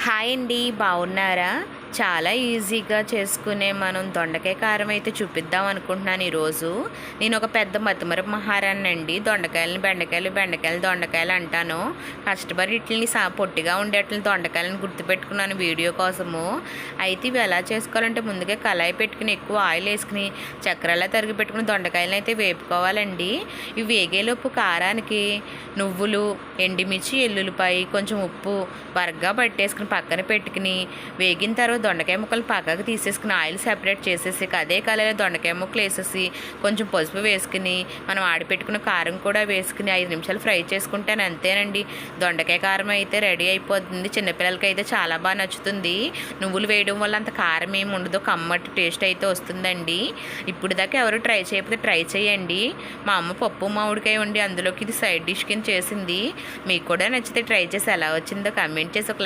Hi అండి, బాగున్నారా? చాలా ఈజీగా చేసుకునే మనం దొండకాయ కారం అయితే చూపిద్దాం అనుకుంటున్నాను ఈరోజు. నేను ఒక పెద్ద మతిమరపు మహారాణి అండి. దొండకాయలని బెండకాయలు, బెండకాయలు దొండకాయలు అంటాను. కష్టపడి ఇట్లని పొట్టిగా ఉండేట్లని దొండకాయలను గుర్తుపెట్టుకున్నాను వీడియో కోసము. అయితే ఇవి ఎలా చేసుకోవాలంటే ముందుగా కళాయి పెట్టుకుని ఎక్కువ ఆయిల్ వేసుకుని చక్రాల తరిగి పెట్టుకుని దొండకాయలను అయితే వేపుకోవాలండి. ఇవి వేగేలోపు కారానికి నువ్వులు, ఎండుమిర్చి, ఎల్లుల్లిపాయ, కొంచెం ఉప్పు బరగ్గా పట్టేసుకుని పక్కన పెట్టుకుని వేగిన తర్వాత దొండకాయ ముక్కలు పక్కకు తీసేసుకుని ఆయిల్ సెపరేట్ చేసేసి అదే కళాయిలో దొండకాయ ముక్కలు వేసేసి కొంచెం పసుపు వేసుకుని మనం ఆడిపెట్టుకున్న కారం కూడా వేసుకుని 5 నిమిషాలు ఫ్రై చేసుకుంటాను. అంతేనండి, దొండకాయ కారం అయితే రెడీ అయిపోతుంది. చిన్నపిల్లలకి అయితే చాలా బాగా నచ్చుతుంది. నువ్వులు వేయడం వల్ల అంత కారం ఏమి ఉండదు, కమ్మటి టేస్ట్ అయితే వస్తుందండి. ఇప్పుడు దాకా ఎవరు ట్రై చేయకపోతే ట్రై చేయండి. మా అమ్మ పప్పు మామిడికాయ ఉండి అందులోకి ఇది సైడ్ డిష్ కింద చేసింది. మీకు కూడా నచ్చితే ట్రై చేసి ఎలా వచ్చిందో కామెంట్ చేసి ఒక